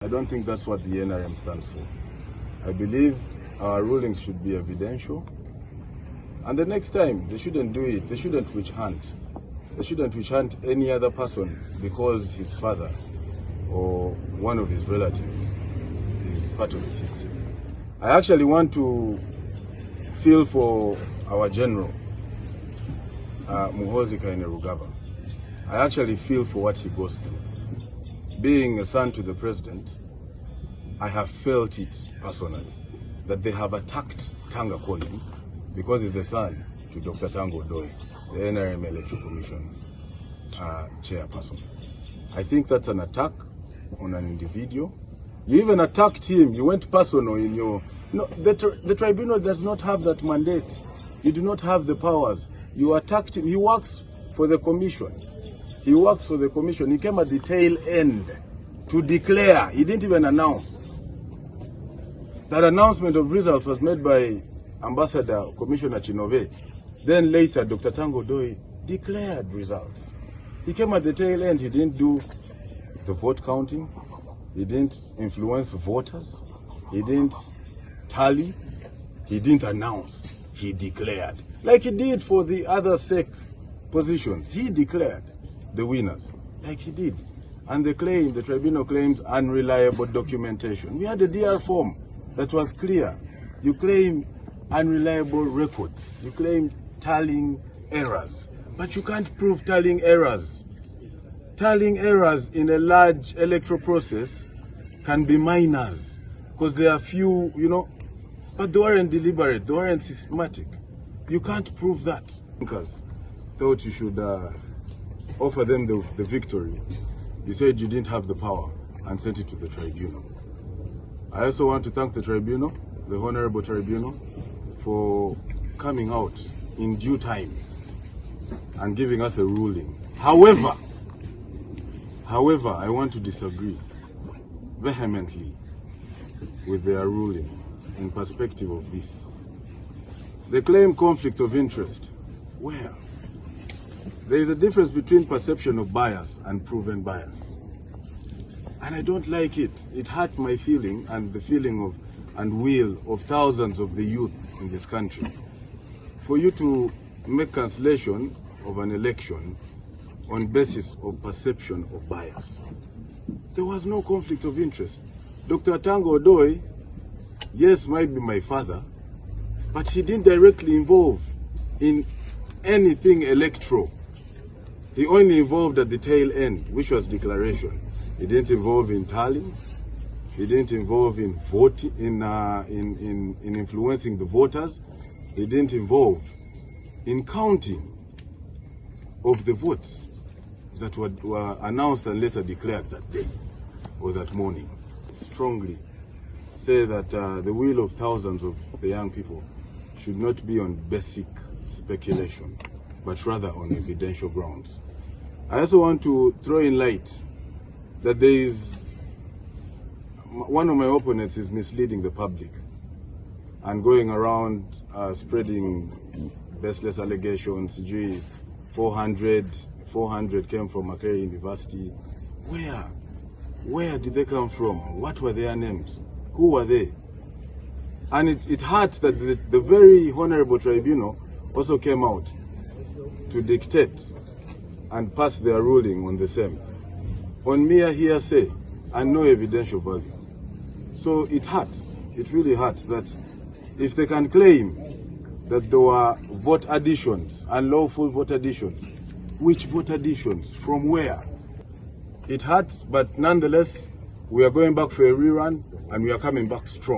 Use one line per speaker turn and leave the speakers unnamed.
I don't think that's what the NRM stands for. I believe our rulings should be evidential. And the next time, they shouldn't do it. They shouldn't witch hunt. They shouldn't witch hunt any other person because his father or one of his relatives is part of the system. I actually want to feel for our general, Muhoozi Kainerugaba. I actually feel for what he goes through. Being a son to the president, I have felt it personally, that they have attacked Tanga Collins because he's a son to Dr. Tanga, the NRM Electoral Commission Chairperson. I think that's an attack on an individual. You even attacked him. You went personal in your... No, the tribunal does not have that mandate. You do not have the powers. You attacked him. He works for the commission. He works for the commission. He came at the tail end to declare. He didn't even announce. That announcement of results was made by Ambassador Commissioner Chinove. Then later, Dr. Tanga declared results. He came at the tail end. He didn't do the vote counting. He didn't influence voters. He didn't tally. He didn't announce. He declared. Like he did for the other SEC positions. He declared the winners, like he did. And the tribunal claims unreliable documentation. We had a DR form that was clear. You claim unreliable records. You claim tallying errors. But you can't prove tallying errors. Tallying errors in a large electoral process can be minors, because there are few, but they weren't deliberate, they weren't systematic. You can't prove that. Because thought you should offer them the victory. You said you didn't have the power and sent it to the tribunal. I also want to thank the tribunal, the Honorable Tribunal, for coming out in due time and giving us a ruling. However, I want to disagree vehemently with their ruling in perspective of this. They claim conflict of interest. Where? There is a difference between perception of bias and proven bias. And I don't like it. It hurt my feeling and the feeling of and will of thousands of the youth in this country. For you to make cancellation of an election on basis of perception of bias. There was no conflict of interest. Dr. Tanga, yes, might be my father, but he didn't directly involve in anything electoral. He only involved at the tail end, which was declaration. He didn't involve in tallying. He didn't involve in voting, in influencing the voters. He didn't involve in counting of the votes that were announced and later declared that day or that morning. Strongly say that the will of thousands of the young people should not be on basic speculation, but rather on evidential grounds. I also want to throw in light that there is one of my opponents is misleading the public and going around spreading baseless allegations. 400 came from Makerere University. Where did they come from? What were their names? Who were they? And it hurts that the very Honorable Tribunal also came out to dictate and pass their ruling on the same, on mere hearsay and no evidential value. So it hurts, it really hurts that if they can claim that there were vote additions, unlawful vote additions, which vote additions, from where? It hurts, but nonetheless, we are going back for a rerun and we are coming back strong.